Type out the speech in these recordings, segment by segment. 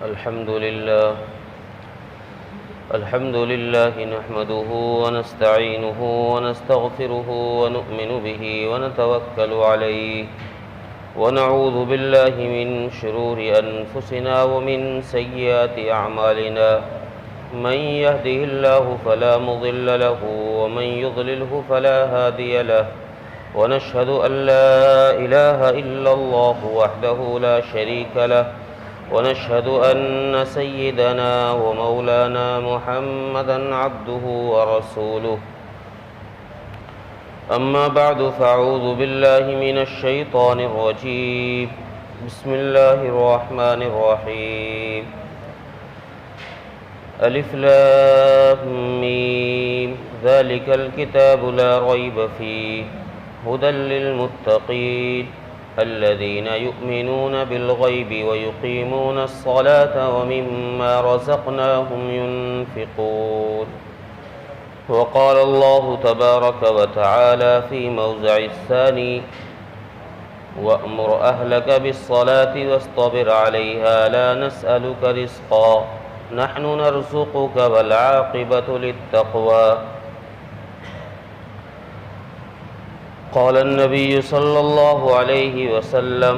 الحمد لله نحمده ونستعينه ونستغفره ونؤمن به ونتوكل عليه ونعوذ بالله من شرور أنفسنا ومن سيئات أعمالنا من يهده الله فلا مضل له ومن يضلله فلا هادي له ونشهد أن لا إله إلا الله وحده لا شريك له ونشهد أن سيدنا ومولانا محمدًا عبده ورسوله أما بعد فأعوذ بالله من الشيطان الرجيم بسم الله الرحمن الرحيم ألف لام ميم ذلك الكتاب لا ريب فيه هدى للمتقين الذين يؤمنون بالغيب ويقيمون الصلاة ومما رزقناهم ينفقون وقال الله تبارك وتعالى في موضع الثاني وأمر أهلك بالصلاة واصطبر عليها لا نسألك رزقا نحن نرزقك والعاقبة للتقوى قال النبي صلى الله عليه وسلم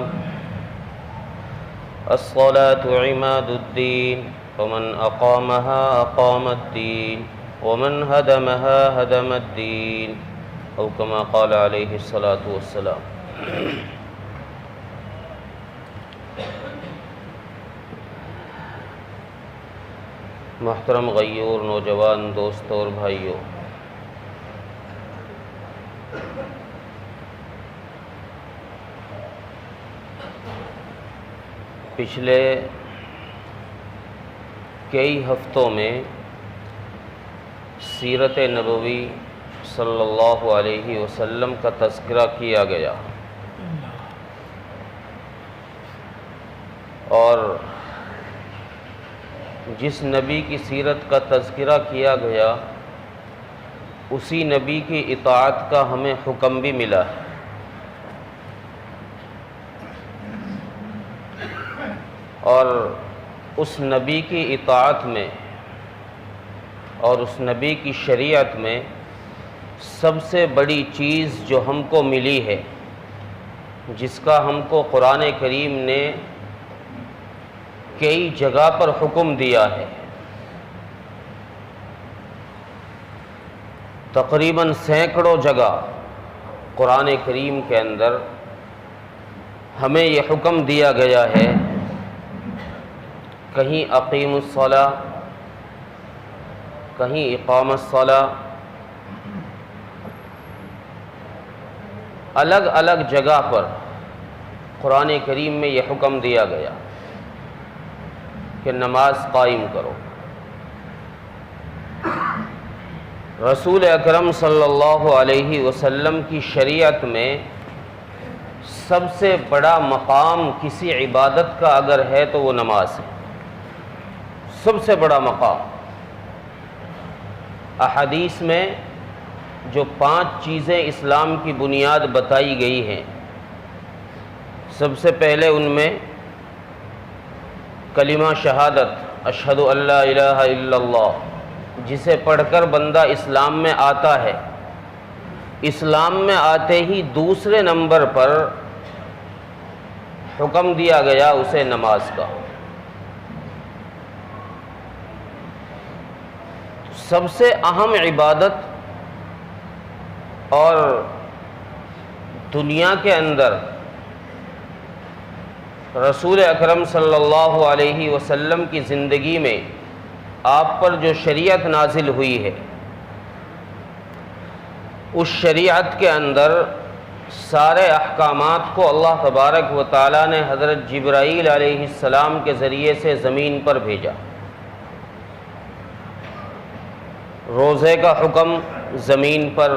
الصلاة عماد الدين ومن أقامها أقام الدين ومن هدمها هدم الدين أو كما قال عليه الصلاة والسلام محترم غیور نوجوان دوستوں اور بھائیوں، پچھلے کئی ہفتوں میں سیرت نبوی صلی اللہ علیہ وسلم کا تذکرہ کیا گیا اور جس نبی کی سیرت کا تذکرہ کیا گیا اسی نبی کی اطاعت کا ہمیں حکم بھی ملا ہے۔ اور اس نبی کی اطاعت میں اور اس نبی کی شریعت میں سب سے بڑی چیز جو ہم کو ملی ہے، جس کا ہم کو قرآن کریم نے کئی جگہ پر حکم دیا ہے، تقریباً سینکڑوں جگہ قرآن کریم کے اندر ہمیں یہ حکم دیا گیا ہے، کہیں اقیم الصلاۃ، کہیں اقام الصلاۃ، الگ الگ جگہ پر قرآن کریم میں یہ حکم دیا گیا کہ نماز قائم کرو۔ رسول اکرم صلی اللہ علیہ وسلم کی شریعت میں سب سے بڑا مقام کسی عبادت کا اگر ہے تو وہ نماز ہے، سب سے بڑا مقام۔ احادیث میں جو 5 چیزیں اسلام کی بنیاد بتائی گئی ہیں، سب سے پہلے ان میں کلمہ شہادت اشہد ان لا الہ الا اللہ، جسے پڑھ کر بندہ اسلام میں آتا ہے۔ اسلام میں آتے ہی دوسرے نمبر پر حکم دیا گیا اسے نماز کا۔ سب سے اہم عبادت اور دنیا کے اندر رسول اکرم صلی اللہ علیہ وسلم کی زندگی میں آپ پر جو شریعت نازل ہوئی ہے، اس شریعت کے اندر سارے احکامات کو اللہ تبارک و تعالیٰ نے حضرت جبرائیل علیہ السلام کے ذریعے سے زمین پر بھیجا۔ روزے کا حکم زمین پر،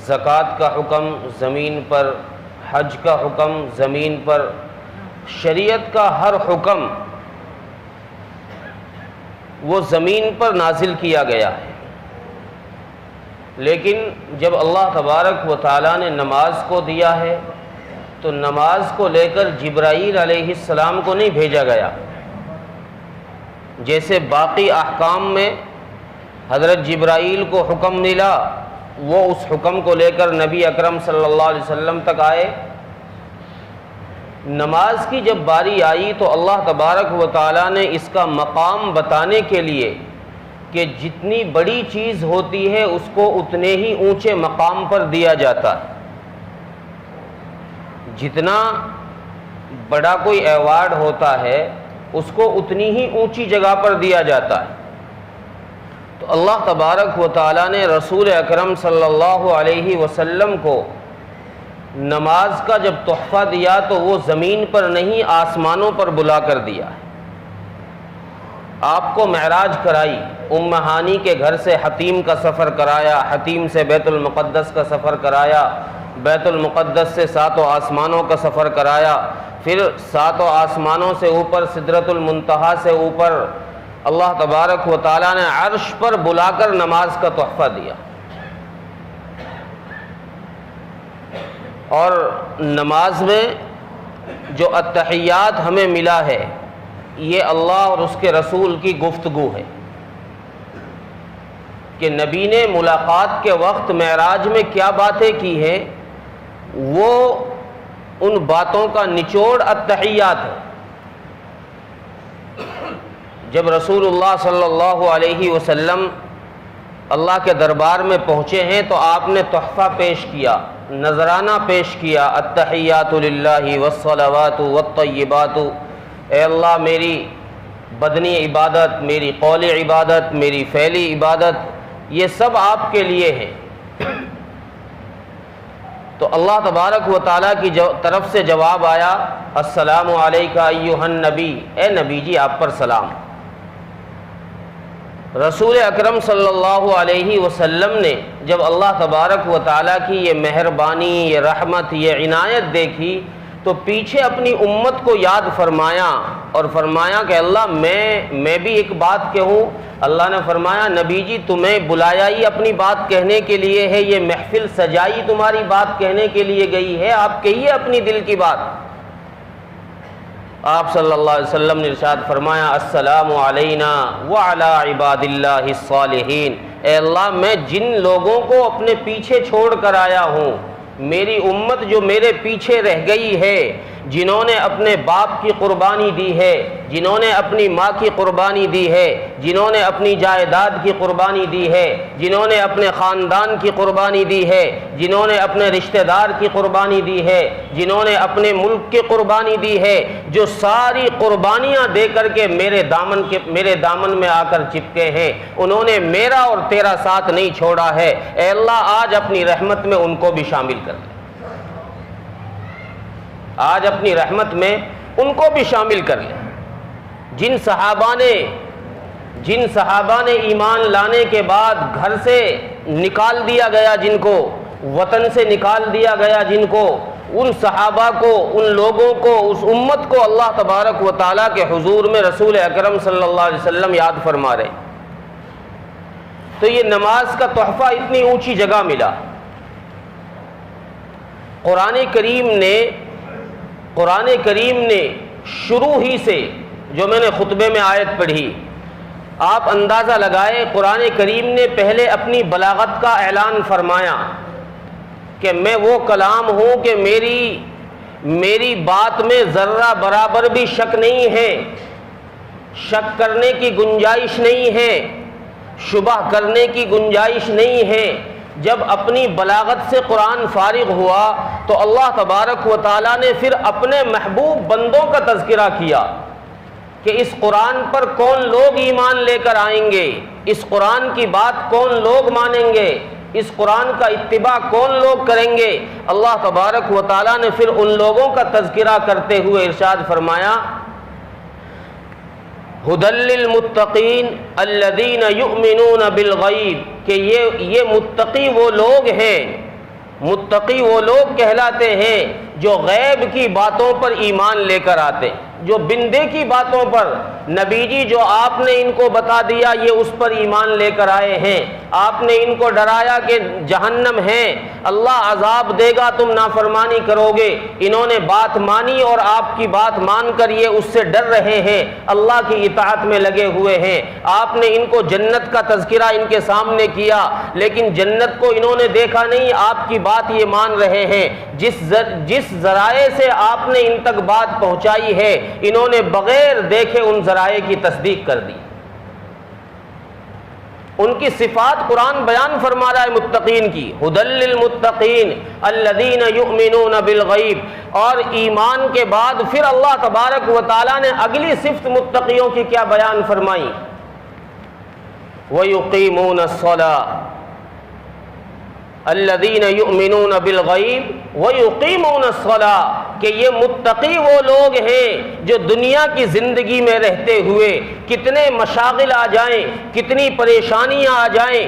زکوٰۃ کا حکم زمین پر، حج کا حکم زمین پر، شریعت کا ہر حکم وہ زمین پر نازل کیا گیا ہے۔ لیکن جب اللہ تبارک و تعالیٰ نے نماز کو دیا ہے تو نماز کو لے کر جبرائیل علیہ السلام کو نہیں بھیجا گیا، جیسے باقی احکام میں حضرت جبرائیل کو حکم ملا، وہ اس حکم کو لے کر نبی اکرم صلی اللہ علیہ وسلم تک آئے، نماز کی جب باری آئی تو اللہ تبارک و تعالیٰ نے اس کا مقام بتانے کے لیے کہ جتنی بڑی چیز ہوتی ہے اس کو اتنے ہی اونچے مقام پر دیا جاتا ہے، جتنا بڑا کوئی ایوارڈ ہوتا ہے اس کو اتنی ہی اونچی جگہ پر دیا جاتا ہے۔ تو اللہ تبارک و تعالیٰ نے رسول اکرم صلی اللہ علیہ وسلم کو نماز کا جب تحفہ دیا تو وہ زمین پر نہیں آسمانوں پر بلا کر دیا ہے۔ آپ کو معراج کرائی، ام ہانی کے گھر سے حتیم کا سفر کرایا، حتیم سے بیت المقدس کا سفر کرایا، بیت المقدس سے 7 آسمانوں کا سفر کرایا، پھر 7 آسمانوں سے اوپر سدرۃ المنتہا سے اوپر اللہ تبارک و تعالیٰ نے عرش پر بلا کر نماز کا تحفہ دیا۔ اور نماز میں جو التحیات ہمیں ملا ہے یہ اللہ اور اس کے رسول کی گفتگو ہے کہ نبی نے ملاقات کے وقت معراج میں کیا باتیں کی ہیں، وہ ان باتوں کا نچوڑ التحیات ہے۔ جب رسول اللہ صلی اللہ علیہ وسلم اللہ کے دربار میں پہنچے ہیں تو آپ نے تحفہ پیش کیا، نذرانہ پیش کیا، التحیات للہ والصلوات والطیبات، اے اللہ میری بدنی عبادت، میری قولی عبادت، میری فعلی عبادت یہ سب آپ کے لیے ہے۔ تو اللہ تبارک و تعالیٰ کی طرف سے جواب آیا، السلام علیکہ ایھا النبی، اے نبی جی آپ پر سلام۔ رسول اکرم صلی اللہ علیہ وسلم نے جب اللہ تبارک و تعالیٰ کی یہ مہربانی، یہ رحمت، یہ عنایت دیکھی تو پیچھے اپنی امت کو یاد فرمایا اور فرمایا کہ اللہ میں بھی ایک بات کہوں۔ اللہ نے فرمایا نبی جی تمہیں بلایا ہی اپنی بات کہنے کے لیے ہے، یہ محفل سجائی تمہاری بات کہنے کے لیے گئی ہے، آپ کہیے اپنی دل کی بات۔ آپ صلی اللہ علیہ وسلم نے ارشاد فرمایا السلام علینا وعلی عباد اللہ الصالحین، اے اللہ میں جن لوگوں کو اپنے پیچھے چھوڑ کر آیا ہوں، میری امت جو میرے پیچھے رہ گئی ہے، جنہوں نے اپنے باپ کی قربانی دی ہے، جنہوں نے اپنی ماں کی قربانی دی ہے، جنہوں نے اپنی جائیداد کی قربانی دی ہے، جنہوں نے اپنے خاندان کی قربانی دی ہے، جنہوں نے اپنے رشتہ دار کی قربانی دی ہے، جنہوں نے اپنے ملک کی قربانی دی ہے، جو ساری قربانیاں دے کر کے میرے دامن میں آ کر چپکے ہیں، انہوں نے میرا اور تیرا ساتھ نہیں چھوڑا ہے، اے اللہ آج اپنی رحمت میں ان کو بھی شامل کر لے، آج اپنی رحمت میں ان کو بھی شامل کر لے۔ جن صحابہ نے ایمان لانے کے بعد گھر سے نکال دیا گیا، جن کو وطن سے نکال دیا گیا، جن کو ان صحابہ کو، ان لوگوں کو، اس امت کو اللہ تبارک و تعالیٰ کے حضور میں رسول اکرم صلی اللہ علیہ وسلم یاد فرما رہے۔ تو یہ نماز کا تحفہ اتنی اونچی جگہ ملا۔ قرآن کریم نے شروع ہی سے، جو میں نے خطبے میں آیت پڑھی، آپ اندازہ لگائے قرآن کریم نے پہلے اپنی بلاغت کا اعلان فرمایا کہ میں وہ کلام ہوں کہ میری بات میں ذرہ برابر بھی شک نہیں ہے، شک کرنے کی گنجائش نہیں ہے، شبہ کرنے کی گنجائش نہیں ہے۔ جب اپنی بلاغت سے قرآن فارغ ہوا تو اللہ تبارک و تعالیٰ نے پھر اپنے محبوب بندوں کا تذکرہ کیا کہ اس قرآن پر کون لوگ ایمان لے کر آئیں گے، اس قرآن کی بات کون لوگ مانیں گے، اس قرآن کا اتباع کون لوگ کریں گے۔ اللہ تبارک و تعالیٰ نے پھر ان لوگوں کا تذکرہ کرتے ہوئے ارشاد فرمایا ھدی للمتقین الذین یؤمنون بالغیب، کہ یہ متقی وہ لوگ ہیں، متقی وہ لوگ کہلاتے ہیں جو غیب کی باتوں پر ایمان لے کر آتے ہیں، جو بندے کی باتوں پر نبی جی جو آپ نے ان کو بتا دیا یہ اس پر ایمان لے کر آئے ہیں، آپ نے ان کو ڈرایا کہ جہنم ہے، اللہ عذاب دے گا، تم نافرمانی کرو گے، انہوں نے بات مانی اور آپ کی بات مان کر یہ اس سے ڈر رہے ہیں، اللہ کی اطاعت میں لگے ہوئے ہیں۔ آپ نے ان کو جنت کا تذکرہ ان کے سامنے کیا لیکن جنت کو انہوں نے دیکھا نہیں، آپ کی بات یہ مان رہے ہیں۔ جس ذرائع سے آپ نے ان تک بات پہنچائی ہے انہوں نے بغیر دیکھے ان ذرائع کی تصدیق کر دی۔ ان کی صفات قرآن بیان فرما رہا ہے متقین کی، ھدی للمتقین الذین یؤمنون بالغیب، اور ایمان کے بعد پھر اللہ تبارک و تعالی نے اگلی صفت متقیوں کی کیا بیان فرمائی، وَيُقِيمُونَ الصَّلَاةَ الذین یؤمنون بالغیب ویقیمون الصلاۃ، کہ یہ متقی وہ لوگ ہیں جو دنیا کی زندگی میں رہتے ہوئے کتنے مشاغل آ جائیں، کتنی پریشانیاں آ جائیں،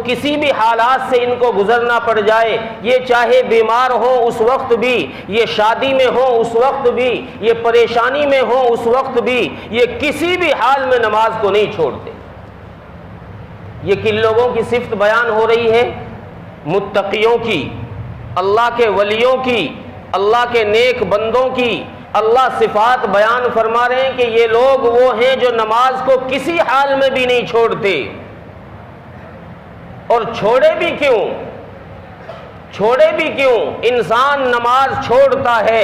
کسی بھی حالات سے ان کو گزرنا پڑ جائے، یہ چاہے بیمار ہو اس وقت بھی، یہ شادی میں ہو اس وقت بھی، یہ پریشانی میں ہو اس وقت بھی، یہ کسی بھی حال میں نماز کو نہیں چھوڑتے۔ یہ کن لوگوں کی صفت بیان ہو رہی ہے؟ متقیوں کی، اللہ کے ولیوں کی، اللہ کے نیک بندوں کی۔ اللہ صفات بیان فرما رہے ہیں کہ یہ لوگ وہ ہیں جو نماز کو کسی حال میں بھی نہیں چھوڑتے۔ اور چھوڑے بھی کیوں؟ چھوڑے بھی کیوں؟ انسان نماز چھوڑتا ہے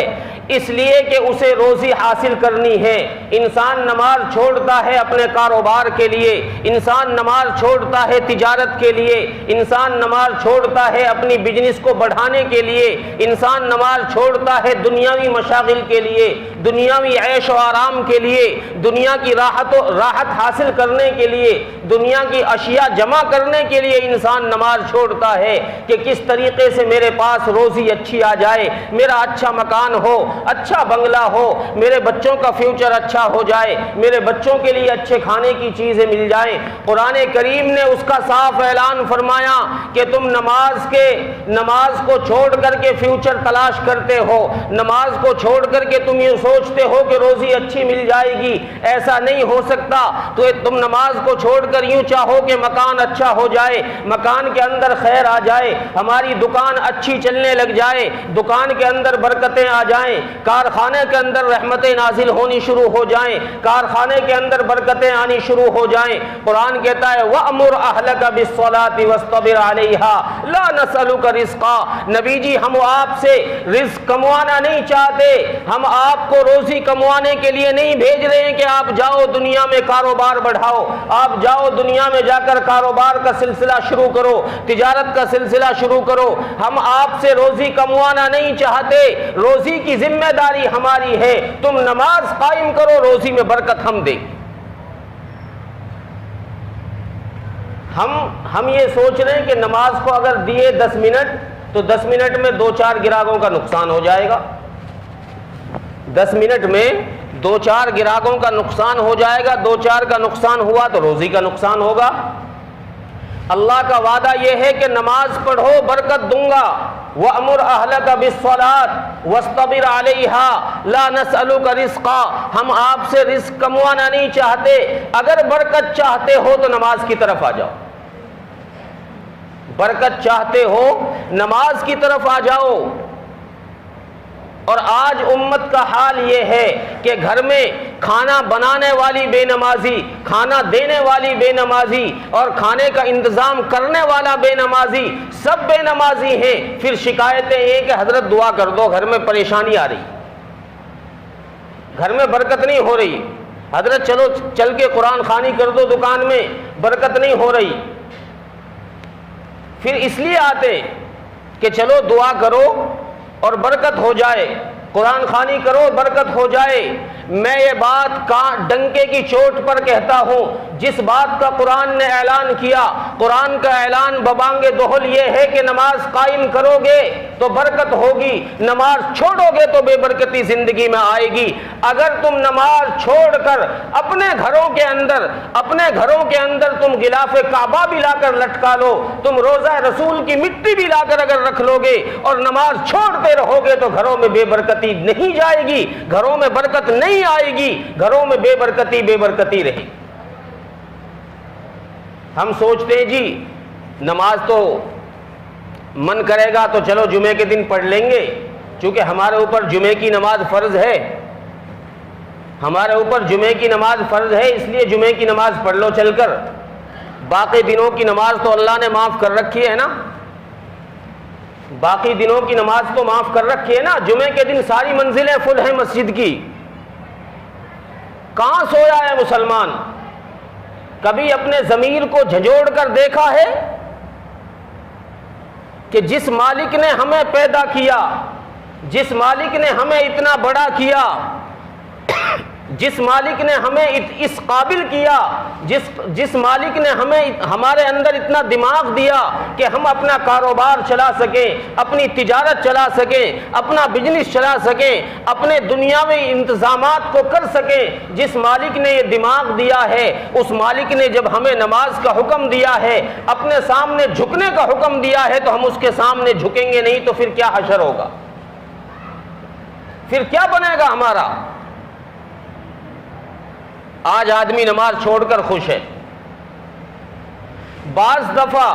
اس لیے کہ اسے روزی حاصل کرنی ہے، انسان نماز چھوڑتا ہے اپنے کاروبار کے لیے، انسان نماز چھوڑتا ہے تجارت کے لیے، انسان نماز چھوڑتا ہے اپنی بزنس کو بڑھانے کے لیے، انسان نماز چھوڑتا ہے دنیاوی مشاغل کے لیے، دنیاوی عیش و آرام کے لیے، دنیا کی راحت حاصل کرنے کے لیے، دنیا کی اشیاء جمع کرنے کے لیے انسان نماز چھوڑتا ہے کہ کس طریقے سے میرے پاس روزی اچھی آ جائے، میرا اچھا مکان ہو، اچھا بنگلہ ہو، میرے بچوں کا فیوچر اچھا ہو جائے، میرے بچوں کے لیے اچھے کھانے کی چیزیں مل جائیں۔ قرآن کریم نے اس کا صاف اعلان فرمایا کہ تم نماز کو چھوڑ کر کے فیوچر تلاش کرتے ہو، نماز کو چھوڑ کر کے تم یہ سوچتے ہو کہ روزی اچھی مل جائے گی، ایسا نہیں ہو سکتا۔ تو تم نماز کو چھوڑ کر یوں چاہو کہ مکان اچھا ہو جائے، مکان کے اندر خیر آ جائے، ہماری دکان اچھی چلنے لگ جائے، دکان کے اندر برکتیں آ جائیں، کارخانے کے اندر رحمتیں نازل ہونی شروع ہو جائیں، کارخانے کے اندر برکتیں آنی شروع ہو جائیں۔ قرآن کہتا ہے وَأْمُرْ أَهْلَكَ بِالصَّلَاةِ وَاصْطَبِرْ عَلَيْهَا لَا نَسْأَلُكَ رِزْقًا، نبی جی ہم آپ سے رزق کموانا نہیں چاہتے، ہم آپ کو روزی کموانے کے لیے نہیں بھیج رہے ہیں کہ آپ جاؤ دنیا میں کاروبار بڑھاؤ، آپ جاؤ دنیا میں جا کر کاروبار کا سلسلہ شروع کرو، تجارت کا سلسلہ شروع کرو، ہم آپ سے روزی کموانا نہیں چاہتے، روزی کی ذمہ داری ہماری ہے، تم نماز قائم کرو، روزی میں برکت ہم دیں۔ ہم یہ سوچ رہے ہیں کہ نماز کو اگر دیے 10 منٹ تو 10 منٹ میں 2-4 گراہکوں کا نقصان ہو جائے گا، 10 منٹ میں 2-4 گراہکوں کا نقصان ہو جائے گا، 2-4 کا نقصان ہوا تو روزی کا نقصان ہوگا۔ اللہ کا وعدہ یہ ہے کہ نماز پڑھو برکت دوں گا، وَأْمُرْ أَهْلَكَ بِالصَّلَاةِ وَاصْطَبِرْ عَلَيْهَا لَا نَسْأَلُكَ رِزْقًا، ہم آپ سے رزق کموانا نہیں چاہتے، اگر برکت چاہتے ہو تو نماز کی طرف آ جاؤ، برکت چاہتے ہو نماز کی طرف آ جاؤ۔ اور آج امت کا حال یہ ہے کہ گھر میں کھانا بنانے والی بے نمازی، کھانا دینے والی بے نمازی اور کھانے کا انتظام کرنے والا بے نمازی، سب بے نمازی ہیں، پھر شکایتیں یہ کہ حضرت دعا کر دو، گھر میں پریشانی آ رہی، گھر میں برکت نہیں ہو رہی، حضرت چلو چل کے قرآن خوانی کر دو دکان میں، برکت نہیں ہو رہی۔ پھر اس لیے آتے کہ چلو دعا کرو اور برکت ہو جائے، قرآن خوانی کرو برکت ہو جائے۔ میں یہ بات ڈنکے کی چوٹ پر کہتا ہوں، جس بات کا قرآن نے اعلان کیا، قرآن کا اعلان ببانگ دہل یہ ہے کہ نماز قائم کرو گے تو برکت ہوگی، نماز چھوڑو گے تو بے برکتی زندگی میں آئے گی۔ اگر تم نماز چھوڑ کر اپنے گھروں کے اندر تم غلاف کعبہ بھی لا کر لٹکا لو، تم روضہ رسول کی مٹی بھی لا کر اگر رکھ لو گے اور نماز چھوڑتے رہو گے تو گھروں میں بے برکتی نہیں جائے گی، گھروں میں برکت نہیں آئے گی، گھروں میں بے برکتی رہے گی۔ ہم سوچتے ہیں جی نماز تو من کرے گا تو چلو جمعے کے دن پڑھ لیں گے، چونکہ ہمارے اوپر جمعے کی نماز فرض ہے، اس لیے جمعے کی نماز پڑھ لو چل کر، باقی دنوں کی نماز تو اللہ نے معاف کر رکھی ہے نا، باقی دنوں کی نماز تو معاف کر رکھی ہے نا، جمعے کے دن ساری منزلیں فل ہیں مسجد کی۔ کہاں سویا ہے مسلمان؟ کبھی اپنے ضمیر کو جھنجھوڑ کر دیکھا ہے کہ جس مالک نے ہمیں پیدا کیا، جس مالک نے ہمیں اتنا بڑا کیا، جس مالک نے ہمیں اس قابل کیا، جس مالک نے ہمارے اندر اتنا دماغ دیا کہ ہم اپنا کاروبار چلا سکیں، اپنی تجارت چلا سکیں، اپنا بزنس چلا سکیں، اپنے دنیاوی انتظامات کو کر سکیں، جس مالک نے یہ دماغ دیا ہے، اس مالک نے جب ہمیں نماز کا حکم دیا ہے، اپنے سامنے جھکنے کا حکم دیا ہے تو ہم اس کے سامنے جھکیں گے نہیں تو پھر کیا حشر ہوگا؟ پھر کیا بنے گا ہمارا؟ آج آدمی نماز چھوڑ کر خوش ہے۔ بعض دفعہ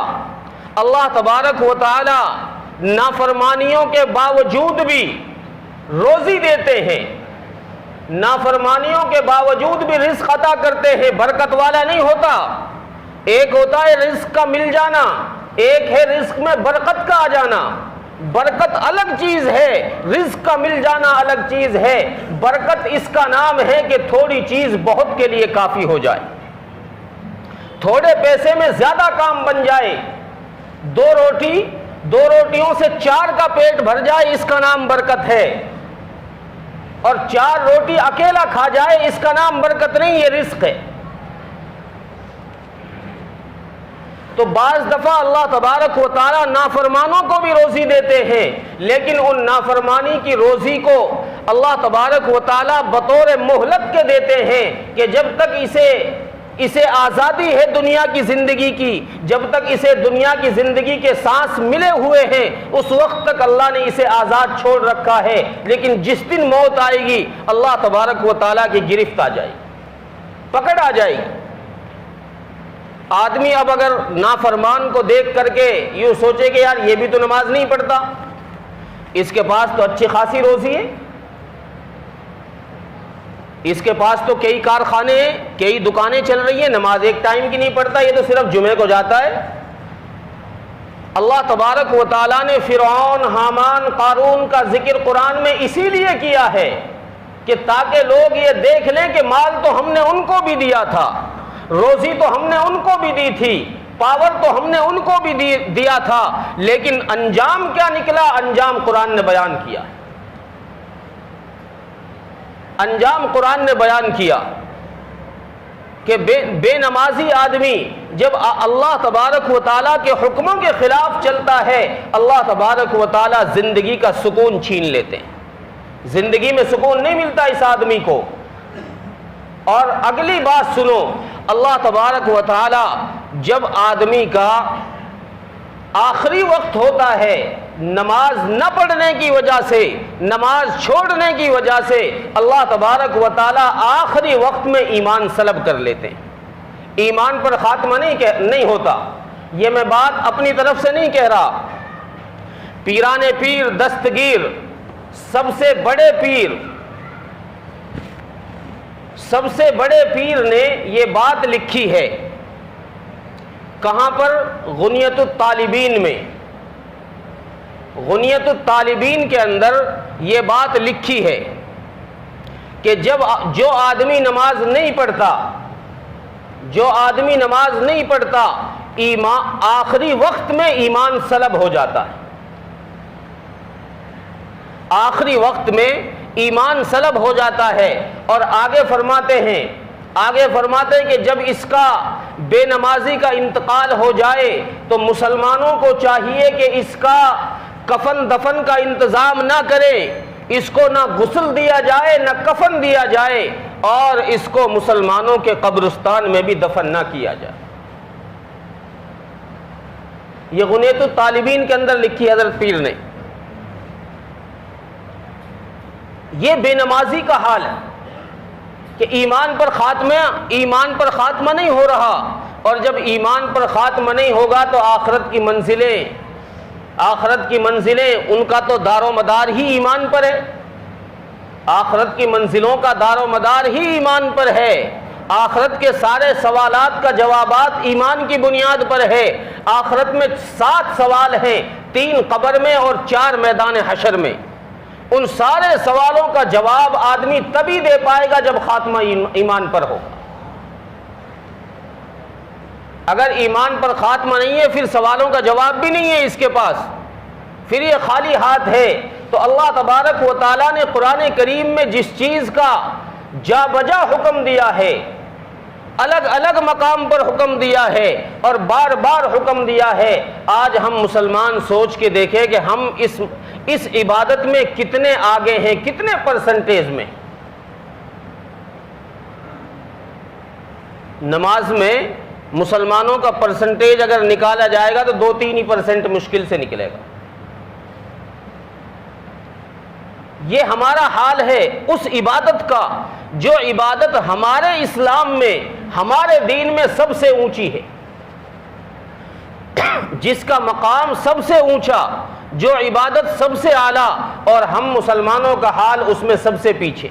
اللہ تبارک و تعالی نافرمانیوں کے باوجود بھی روزی دیتے ہیں، نافرمانیوں کے باوجود بھی رزق عطا کرتے ہیں، برکت والا نہیں ہوتا۔ ایک ہوتا ہے رزق کا مل جانا، ایک ہے رزق میں برکت کا آ جانا۔ برکت الگ چیز ہے، رزق کا مل جانا الگ چیز ہے۔ برکت اس کا نام ہے کہ تھوڑی چیز بہت کے لیے کافی ہو جائے، تھوڑے پیسے میں زیادہ کام بن جائے، دو روٹیوں سے 4 کا پیٹ بھر جائے، اس کا نام برکت ہے، اور 4 روٹی اکیلا کھا جائے اس کا نام برکت نہیں، یہ رزق ہے۔ تو بعض دفعہ اللہ تبارک و تعالی نافرمانوں کو بھی روزی دیتے ہیں، لیکن ان نافرمانی کی روزی کو اللہ تبارک و تعالی بطور مہلت کے دیتے ہیں کہ جب تک اسے آزادی ہے دنیا کی زندگی کی، جب تک اسے دنیا کی زندگی کے سانس ملے ہوئے ہیں اس وقت تک اللہ نے اسے آزاد چھوڑ رکھا ہے، لیکن جس دن موت آئے گی اللہ تبارک و تعالی کی گرفت آ جائے گی، پکڑ آ جائے گی۔ آدمی اب اگر نافرمان کو دیکھ کر کے یوں سوچے کہ یار یہ بھی تو نماز نہیں پڑھتا، اس کے پاس تو اچھی خاصی روزی ہے، اس کے پاس تو کئی کارخانے ہیں، کئی دکانیں چل رہی ہیں، نماز ایک ٹائم کی نہیں پڑھتا، یہ تو صرف جمعے کو جاتا ہے۔ اللہ تبارک و تعالیٰ نے فرعون، حامان، قارون کا ذکر قرآن میں اسی لیے کیا ہے کہ تاکہ لوگ یہ دیکھ لیں کہ مال تو ہم نے ان کو بھی دیا تھا، روزی تو ہم نے ان کو بھی دی تھی، پاور تو ہم نے ان کو بھی دیا تھا، لیکن انجام کیا نکلا؟ انجام قرآن نے بیان کیا، انجام قرآن نے بیان کیا کہ بے نمازی آدمی جب اللہ تبارک و تعالیٰ کے حکموں کے خلاف چلتا ہے اللہ تبارک و تعالیٰ زندگی کا سکون چھین لیتے ہیں، زندگی میں سکون نہیں ملتا اس آدمی کو۔ اور اگلی بات سنو، اللہ تبارک و تعالی جب آدمی کا آخری وقت ہوتا ہے نماز نہ پڑھنے کی وجہ سے، نماز چھوڑنے کی وجہ سے، اللہ تبارک و تعالی آخری وقت میں ایمان سلب کر لیتے ہیں۔ ایمان پر خاتمہ نہیں ہوتا، یہ میں بات اپنی طرف سے نہیں کہہ رہا، پیران پیر دستگیر سب سے بڑے پیر نے یہ بات لکھی ہے، کہاں پر؟ غنیت الطالبین میں، غنیت الطالبین کے اندر یہ بات لکھی ہے کہ جو آدمی نماز نہیں پڑھتا آخری وقت میں ایمان سلب ہو جاتا ہے، آخری وقت میں ایمان سلب ہو جاتا ہے۔ اور آگے فرماتے ہیں کہ جب اس کا بے نمازی کا انتقال ہو جائے تو مسلمانوں کو چاہیے کہ اس کا کفن دفن کا انتظام نہ کرے، اس کو نہ غسل دیا جائے نہ کفن دیا جائے، اور اس کو مسلمانوں کے قبرستان میں بھی دفن نہ کیا جائے۔ یہ غنیۃ الطالبین کے اندر لکھی حضرت پیر نے۔ یہ بے نمازی کا حال ہے کہ ایمان پر خاتمہ نہیں ہو رہا، اور جب ایمان پر خاتمہ نہیں ہوگا تو آخرت کی منزلیں ان کا تو دار و مدار ہی ایمان پر ہے، آخرت کی منزلوں کا دار و مدار ہی ایمان پر ہے، آخرت کے سارے سوالات کا جوابات ایمان کی بنیاد پر ہے۔ آخرت میں 7 سوال ہیں، 3 قبر میں اور 4 میدان حشر میں۔ ان سارے سوالوں کا جواب آدمی تبھی دے پائے گا جب خاتمہ ایمان پر ہوگا۔ اگر ایمان پر خاتمہ نہیں ہے پھر سوالوں کا جواب بھی نہیں ہے اس کے پاس، پھر یہ خالی ہاتھ ہے۔ تو اللہ تبارک و تعالیٰ نے قرآن کریم میں جس چیز کا جا بجا حکم دیا ہے، الگ الگ مقام پر حکم دیا ہے اور بار بار حکم دیا ہے، آج ہم مسلمان سوچ کے دیکھیں کہ ہم اس عبادت میں کتنے آگے ہیں، کتنے پرسنٹیج میں۔ نماز میں مسلمانوں کا پرسنٹیج اگر نکالا جائے گا تو 2-3% مشکل سے نکلے گا۔ یہ ہمارا حال ہے اس عبادت کا جو عبادت ہمارے اسلام میں، ہمارے دین میں سب سے اونچی ہے، جس کا مقام سب سے اونچا، جو عبادت سب سے اعلیٰ، اور ہم مسلمانوں کا حال اس میں سب سے پیچھے۔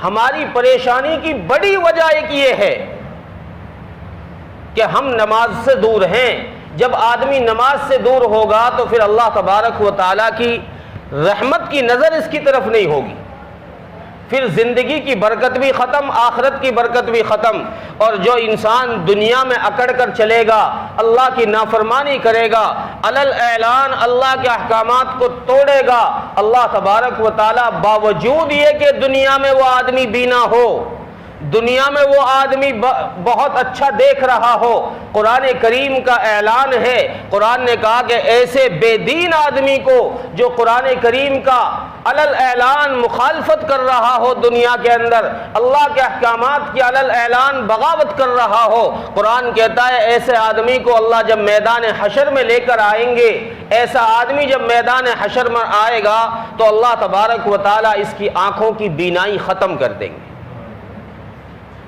ہماری پریشانی کی بڑی وجہ ایک یہ ہے کہ ہم نماز سے دور ہیں۔ جب آدمی نماز سے دور ہوگا تو پھر اللہ تبارک و تعالیٰ کی رحمت کی نظر اس کی طرف نہیں ہوگی، پھر زندگی کی برکت بھی ختم، آخرت کی برکت بھی ختم۔ اور جو انسان دنیا میں اکڑ کر چلے گا، اللہ کی نافرمانی کرے گا، علل اعلان اللہ کے احکامات کو توڑے گا، اللہ تبارک و تعالیٰ باوجود یہ کہ دنیا میں وہ آدمی بینا ہو، دنیا میں وہ آدمی بہت اچھا دیکھ رہا ہو، قرآن کریم کا اعلان ہے، قرآن نے کہا کہ ایسے بے دین آدمی کو جو قرآن کریم کا علل اعلان مخالفت کر رہا ہو، دنیا کے اندر اللہ کے احکامات کی علل اعلان بغاوت کر رہا ہو، قرآن کہتا ہے ایسے آدمی کو اللہ جب میدان حشر میں لے کر آئیں گے، ایسا آدمی جب میدان حشر میں آئے گا تو اللہ تبارک و تعالیٰ اس کی آنکھوں کی بینائی ختم کر دیں گے۔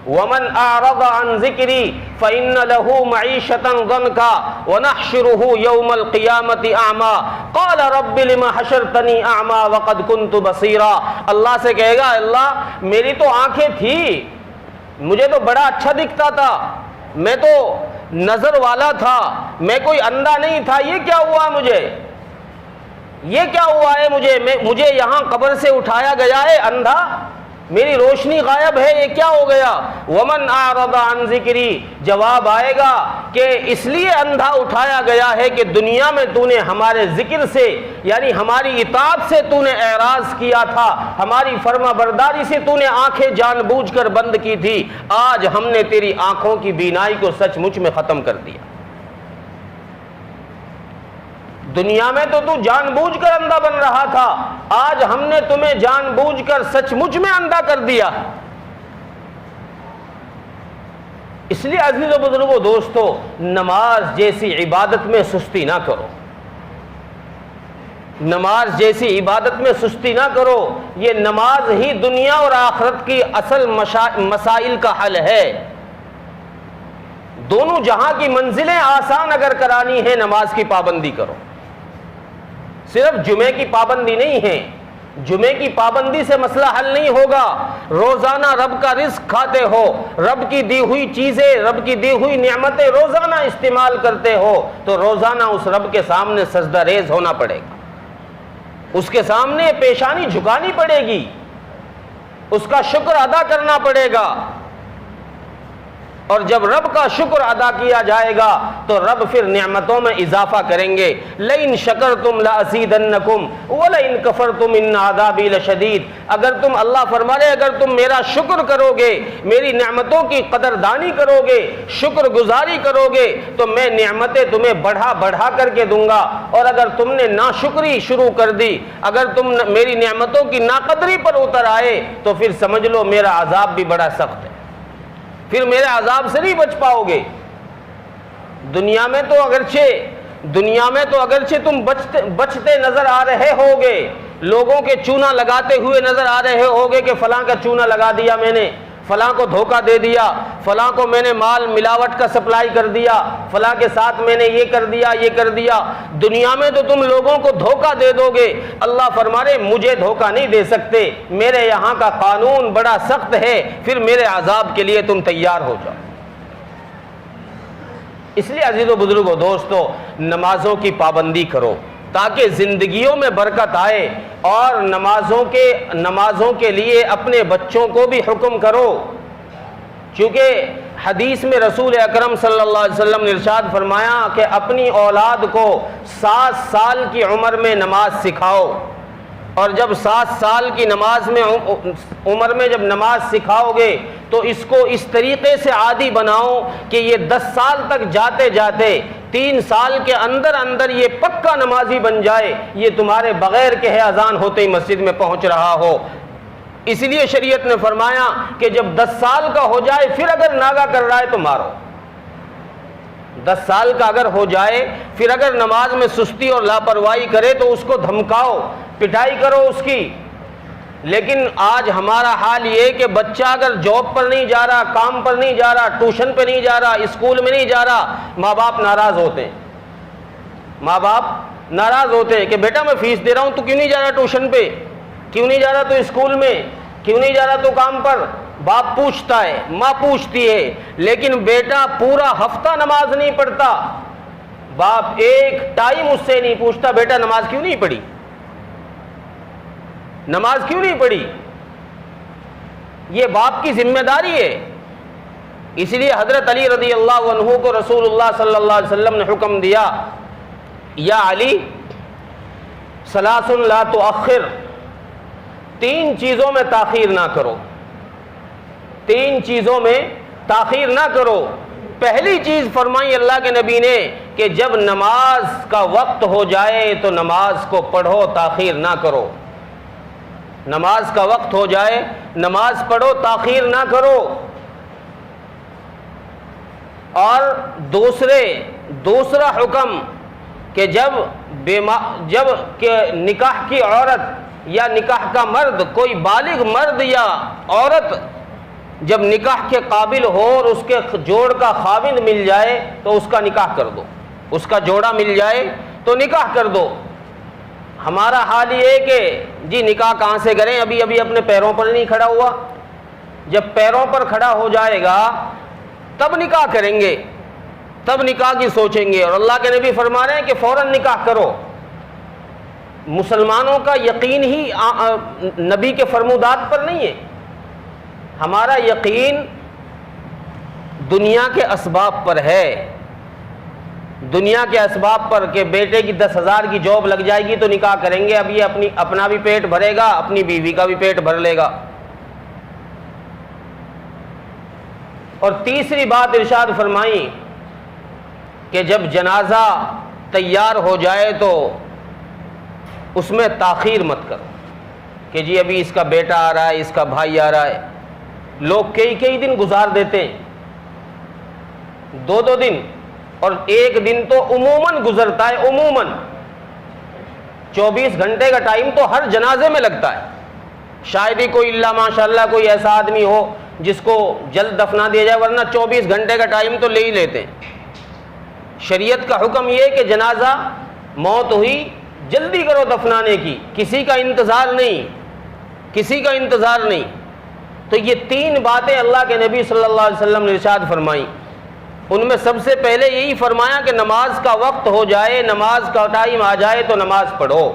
وَمَنْ أَعْرَضَ عَنْ ذِكْرِي فَإِنَّ لَهُ مَعِيشَةً ضَنْكًا وَنَحْشُرُهُ يَوْمَ الْقِيَامَةِ أَعْمَى قَالَ رَبِّ لِمَ حَشَرْتَنِي أَعْمَى وَقَدْ كُنْتُ بَصِيرًا۔ اللہ سے کہے گا اللہ میری تو آنکھیں تھی، مجھے تو بڑا اچھا دکھتا تھا، میں تو نظر والا تھا، میں کوئی اندھا نہیں تھا، یہ کیا ہوا مجھے، یہ کیا ہوا ہے مجھے یہاں قبر سے اٹھایا گیا ہے اندھا، میری روشنی غائب ہے، یہ کیا ہو گیا۔ ومن اعرض عن ذکری، جواب آئے گا کہ اس لیے اندھا اٹھایا گیا ہے کہ دنیا میں تو نے ہمارے ذکر سے یعنی ہماری اطاعت سے تو نے اعراض کیا تھا، ہماری فرما برداری سے تو نے آنکھیں جان بوجھ کر بند کی تھی، آج ہم نے تیری آنکھوں کی بینائی کو سچ مچ میں ختم کر دیا۔ دنیا میں تو جان بوجھ کر اندھا بن رہا تھا، آج ہم نے تمہیں جان بوجھ کر سچ مچ میں اندھا کر دیا۔ اس لیے عزیز و بزرگو دوستو، نماز جیسی عبادت میں سستی نہ کرو، نماز جیسی عبادت میں سستی نہ کرو، یہ نماز ہی دنیا اور آخرت کی اصل مسائل کا حل ہے۔ دونوں جہاں کی منزلیں آسان اگر کرانی ہے نماز کی پابندی کرو، صرف جمعے کی پابندی نہیں ہے، جمعے کی پابندی سے مسئلہ حل نہیں ہوگا، روزانہ رب کا رزق کھاتے ہو، رب کی دی ہوئی چیزیں، رب کی دی ہوئی نعمتیں روزانہ استعمال کرتے ہو تو روزانہ اس رب کے سامنے سجدہ ریز ہونا پڑے گا، اس کے سامنے پیشانی جھکانی پڑے گی، اس کا شکر ادا کرنا پڑے گا۔ اور جب رب کا شکر ادا کیا جائے گا تو رب پھر نعمتوں میں اضافہ کریں گے. لئن شکرتم لازیدنکم ولئن کفرتم ان عذابی لشدید. اگر تم، اللہ فرما رہے اگر تم میرا شکر کرو گے، میری نعمتوں کی قدردانی کرو گے، شکر گزاری کرو گے تو میں نعمتیں تمہیں بڑھا بڑھا کر کے دوں گا. اور اگر تم نے ناشکری شروع کر دی، اگر تم میری نعمتوں کی ناقدری پر اتر آئے تو پھر سمجھ لو میرا عذاب بھی بڑا سخت ہے، پھر میرے عذاب سے نہیں بچ پاؤ گے. دنیا میں تو اگرچہ تم بچتے نظر آ رہے ہوگے، لوگوں کے چونا لگاتے ہوئے نظر آ رہے ہوگے کہ فلاں کا چونا لگا دیا میں نے، فلاں کو دھوکہ دے دیا، فلاں کو میں نے مال ملاوٹ کا سپلائی کر دیا، فلاں کے ساتھ میں نے یہ کر دیا یہ کر دیا. دنیا میں تو تم لوگوں کو دھوکہ دے دو گے. اللہ فرما رہے مجھے دھوکہ نہیں دے سکتے، میرے یہاں کا قانون بڑا سخت ہے، پھر میرے عذاب کے لیے تم تیار ہو جاؤ. اس لیے عزیز و بزرگوں دوستو، نمازوں کی پابندی کرو تاکہ زندگیوں میں برکت آئے، اور نمازوں کے لیے اپنے بچوں کو بھی حکم کرو. چونکہ حدیث میں رسول اکرم صلی اللہ علیہ وسلم نے ارشاد فرمایا کہ اپنی اولاد کو 7 سال کی عمر میں نماز سکھاؤ، اور جب 7 سال کی عمر میں جب نماز سکھاؤ گے تو اس کو اس طریقے سے عادی بناؤ کہ یہ 10 سال تک جاتے جاتے 3 سال کے اندر یہ پکا نمازی بن جائے، یہ تمہارے بغیر کہے اذان ہوتے ہی مسجد میں پہنچ رہا ہو. اس لیے شریعت نے فرمایا کہ جب 10 سال کا ہو جائے پھر اگر ناغہ کر رہا ہے تو مارو. 10 سال کا اگر ہو جائے پھر اگر نماز میں سستی اور لاپرواہی کرے تو اس کو دھمکاؤ، پٹائی کرو اس کی. لیکن آج ہمارا حال یہ کہ بچہ اگر جاب پر نہیں جا رہا، کام پر نہیں جا رہا، ٹیوشن پہ نہیں جا رہا، اسکول میں نہیں جا رہا، ماں باپ ناراض ہوتے ہیں. ماں باپ ناراض ہوتے ہیں کہ بیٹا میں فیس دے رہا ہوں تو کیوں نہیں جا رہا ٹیوشن پہ، کیوں نہیں جا رہا تو اسکول میں، کیوں نہیں جا رہا تو کام پر. باپ پوچھتا ہے، ماں پوچھتی ہے، لیکن بیٹا پورا ہفتہ نماز نہیں پڑھتا. باپ ایک ٹائم اس سے نہیں پوچھتا بیٹا نماز کیوں نہیں پڑھی، نماز کیوں نہیں پڑھی. یہ باپ کی ذمہ داری ہے. اس لیے حضرت علی رضی اللہ عنہ کو رسول اللہ صلی اللہ علیہ وسلم نے حکم دیا، یا علی ثلاث لا تؤخر، 3 چیزوں میں تاخیر نہ کرو، 3 چیزوں میں تاخیر نہ کرو. پہلی چیز فرمائی اللہ کے نبی نے کہ جب نماز کا وقت ہو جائے تو نماز کو پڑھو، تاخیر نہ کرو. نماز کا وقت ہو جائے نماز پڑھو، تاخیر نہ کرو. اور دوسرا حکم کہ جب کہ نکاح کی عورت یا نکاح کا مرد، کوئی بالغ مرد یا عورت جب نکاح کے قابل ہو اور اس کے جوڑ کا خاوند مل جائے تو اس کا نکاح کر دو، اس کا جوڑا مل جائے تو نکاح کر دو. ہمارا حال یہ ہے کہ جی نکاح کہاں سے کریں، ابھی اپنے پیروں پر نہیں کھڑا ہوا. جب پیروں پر کھڑا ہو جائے گا تب نکاح کریں گے، تب نکاح کی سوچیں گے. اور اللہ کے نبی فرما رہے ہیں کہ فوراً نکاح کرو. مسلمانوں کا یقین ہی نبی کے فرمودات پر نہیں ہے. ہمارا یقین دنیا کے اسباب پر ہے، دنیا کے اسباب پر کہ بیٹے کی 10,000 کی جاب لگ جائے گی تو نکاح کریں گے. اب یہ اپنا بھی پیٹ بھرے گا، اپنی بیوی کا بھی پیٹ بھر لے گا. اور تیسری بات ارشاد فرمائی کہ جب جنازہ تیار ہو جائے تو اس میں تاخیر مت کرو کہ جی ابھی اس کا بیٹا آ رہا ہے، اس کا بھائی آ رہا ہے. لوگ کئی دن گزار دیتے ہیں، 2 دن، اور 1 دن تو عموماً گزرتا ہے. عموماً 24 گھنٹے کا ٹائم تو ہر جنازے میں لگتا ہے. شاید ہی کوئی اللہ ماشاءاللہ کوئی ایسا آدمی ہو جس کو جلد دفنا دیا جائے، ورنہ 24 گھنٹے کا ٹائم تو لے ہی لیتے ہیں. شریعت کا حکم یہ ہے کہ جنازہ موت ہوئی جلدی کرو دفنانے کی، کسی کا انتظار نہیں، کسی کا انتظار نہیں. تو یہ 3 باتیں اللہ کے نبی صلی اللہ علیہ وسلم نے ارشاد فرمائی. ان میں سب سے پہلے یہی فرمایا کہ نماز کا وقت ہو جائے، نماز کا ٹائم آ جائے تو نماز پڑھو.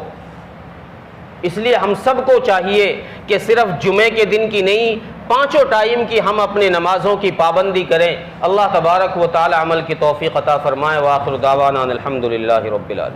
اس لیے ہم سب کو چاہیے کہ صرف جمعے کے دن کی نہیں، پانچوں ٹائم کی ہم اپنی نمازوں کی پابندی کریں۔ اللہ تبارک و تعالی عمل کی توفیق عطا فرمائے۔ وآخر دعوانا الحمدللہ رب العالمین۔